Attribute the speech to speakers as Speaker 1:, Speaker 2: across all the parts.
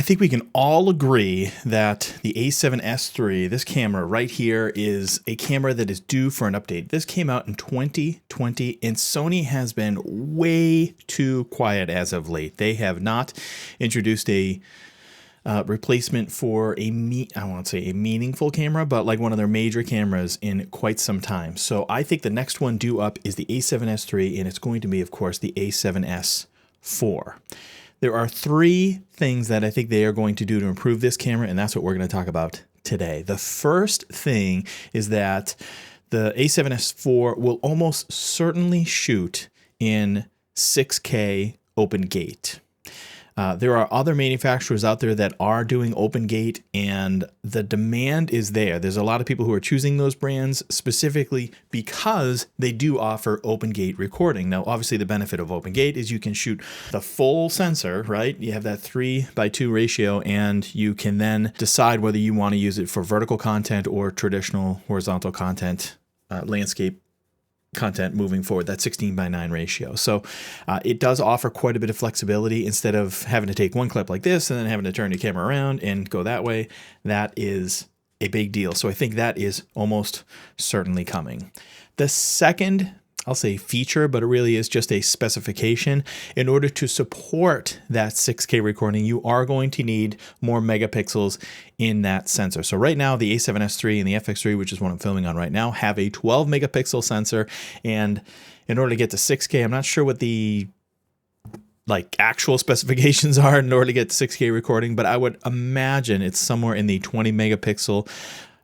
Speaker 1: think we can all agree that the A7S III, this camera right here, is a camera that is due for an update. This came out in 2020, and Sony has been way too quiet as of late. They have not introduced a replacement for I won't say a meaningful camera, but like one of their major cameras in quite some time. So I think the next one due up is the A7S III, and it's going to be, of course, the A7S IV. There are three things that I think they are going to do to improve this camera, and that's what we're going to talk about today. The first thing is that the A7S IV will almost certainly shoot in 6K open gate. There are other manufacturers out there that are doing open gate, and the demand is there. There's a lot of people who are choosing those brands specifically because they do offer open gate recording. Now, obviously, the benefit of open gate is you can shoot the full sensor, right? You have that 3:2 ratio, and you can then decide whether you want to use it for vertical content or traditional horizontal content, landscape content moving forward, that 16:9 ratio. So it does offer quite a bit of flexibility instead of having to take one clip like this and then having to turn your camera around and go that way. That is a big deal. So I think that is almost certainly coming. The second, I'll say feature, but it really is just a specification. In order to support that 6K recording, you are going to need more megapixels in that sensor. So right now, the A7S III and the FX3, which is what I'm filming on right now, have a 12 megapixel sensor. And in order to get to 6K, I'm not sure what the actual specifications are in order to get 6K recording, but I would imagine it's somewhere in the 20 megapixel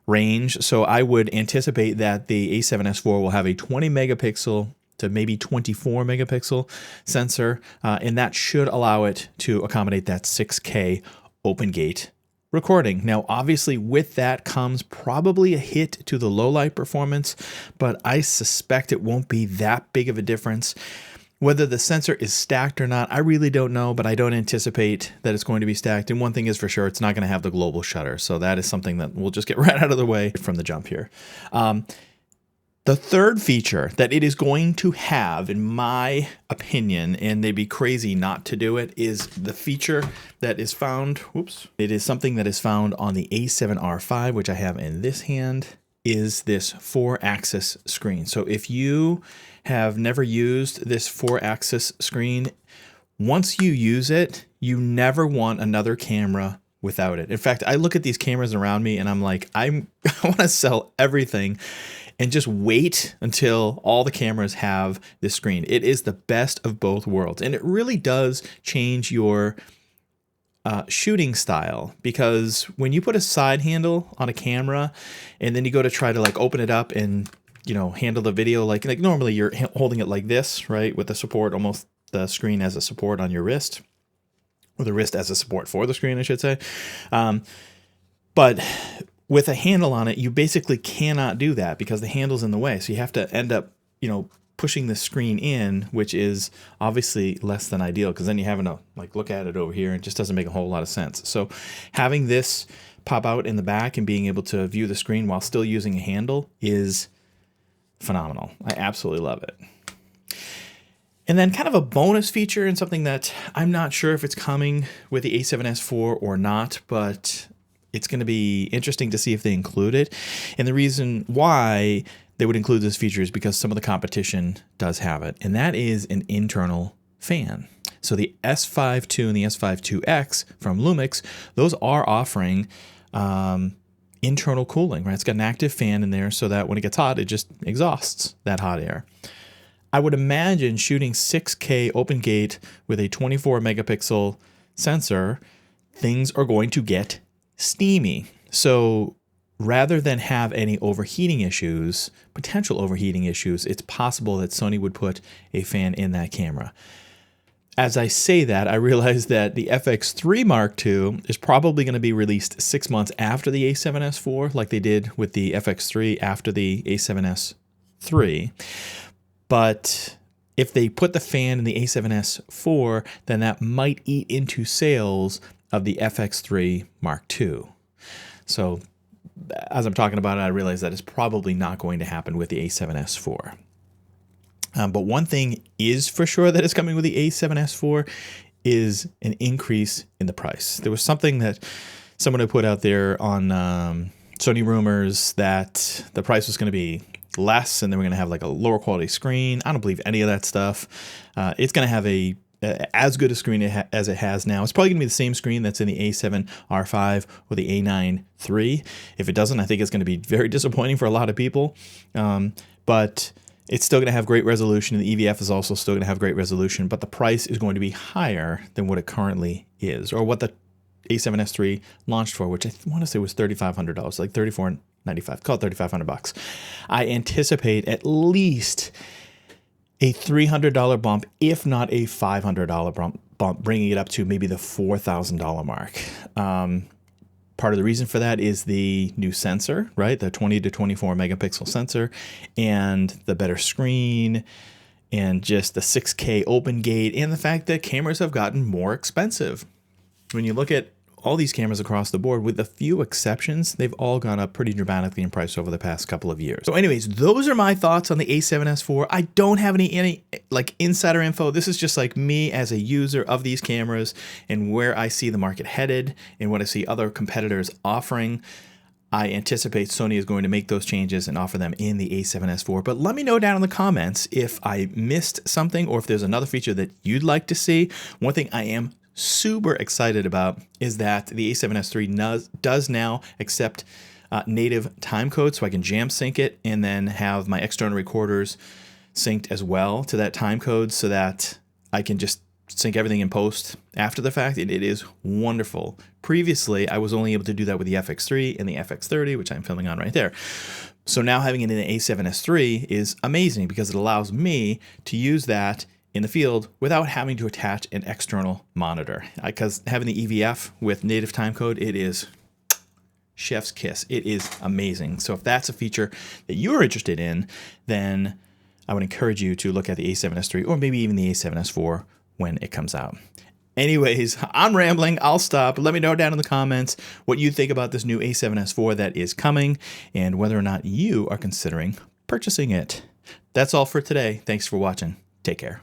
Speaker 1: range. So I would anticipate that the A7S IV will have a 20 megapixel to maybe 24 megapixel sensor, and that should allow it to accommodate that 6K open gate recording. Now, obviously, with that comes probably a hit to the low light performance, but I suspect it won't be that big of a difference. Whether the sensor is stacked or not, I really don't know, but I don't anticipate that it's going to be stacked. And one thing is for sure, it's not going to have the global shutter. So that is something that we'll just get right out of the way from the jump here. The third feature that it is going to have, in my opinion, and they'd be crazy not to do it, is the feature that is found, it is something that is found on the A7R5, which I have in this hand, is this 4-axis screen. So if you have never used this 4-axis screen, once you use it, you never want another camera without it. In fact, I look at these cameras around me and I'm like, I want to sell everything and just wait until all the cameras have this screen. It is the best of both worlds, and it really does change your shooting style, because when you put a side handle on a camera and then you go to try to open it up and handle the video like normally you're holding it like this, right, with the support, almost the screen as a support on your wrist, or the wrist as a support for the screen, I should say. But with a handle on it, you basically cannot do that because the handle's in the way. So you have to end up, pushing the screen in, which is obviously less than ideal, because then you're having to look at it over here, and it just doesn't make a whole lot of sense. So having this pop out in the back and being able to view the screen while still using a handle is phenomenal. I absolutely love it. And then kind of a bonus feature, and something that I'm not sure if it's coming with the A7S IV or not, but it's going to be interesting to see if they include it. And the reason why they would include this feature is because some of the competition does have it, and that is an internal fan. So the S5 II and the S5 IIX from Lumix, those are offering internal cooling, right? It's got an active fan in there so that when it gets hot, it just exhausts that hot air. I would imagine shooting 6K open gate with a 24 megapixel sensor, things are going to get steamy. So rather than have any overheating issues, potential overheating issues, it's possible that Sony would put a fan in that camera. As I say that, I realize that the FX3 Mark II is probably going to be released 6 months after the A7S IV, like they did with the FX3 after the A7S III. But if they put the fan in the A7S IV, then that might eat into sales of the FX3 Mark II. So as I'm talking about it, I realize that is probably not going to happen with the A7S IV. But one thing is for sure that is coming with the A7S IV is an increase in the price. There was something that someone had put out there on Sony Rumors that the price was going to be less and they were going to have like a lower quality screen. I don't believe any of that stuff. It's going to have as good a screen as it has now. It's probably going to be the same screen that's in the A7R5 or the A9 III. If it doesn't, I think it's going to be very disappointing for a lot of people. But it's still going to have great resolution. The EVF is also still going to have great resolution, but the price is going to be higher than what it currently is, or what the A7S III launched for, which I want to say was $3,500, like $34.95. Call it $3,500. I anticipate at least a $300 bump, if not a $500 bump, bringing it up to maybe the $4,000 mark. Part of the reason for that is the new sensor, right? The 20 to 24 megapixel sensor, and the better screen, and just the 6K open gate, and the fact that cameras have gotten more expensive. When you look at all these cameras across the board, with a few exceptions, they've all gone up pretty dramatically in price over the past couple of years. So anyways, those are my thoughts on the A7S IV. I don't have any like insider info. This is just like me as a user of these cameras and where I see the market headed and what I see other competitors offering. I anticipate Sony is going to make those changes and offer them in the A7S IV. But let me know down in the comments if I missed something or if there's another feature that you'd like to see. One thing I am super excited about is that the A7S III does now accept native time code, so I can jam sync it and then have my external recorders synced as well to that time code so that I can just sync everything in post after the fact. It is wonderful. Previously, I was only able to do that with the FX3 and the FX30, which I'm filming on right there. So now having it in the A7S III is amazing because it allows me to use that in the field without having to attach an external monitor. Because having the EVF with native timecode, it is chef's kiss. It is amazing. So if that's a feature that you're interested in, then I would encourage you to look at the A7S III or maybe even the A7S IV when it comes out. Anyways, I'm rambling. I'll stop. Let me know down in the comments what you think about this new A7S IV that is coming and whether or not you are considering purchasing it. That's all for today. Thanks for watching. Take care.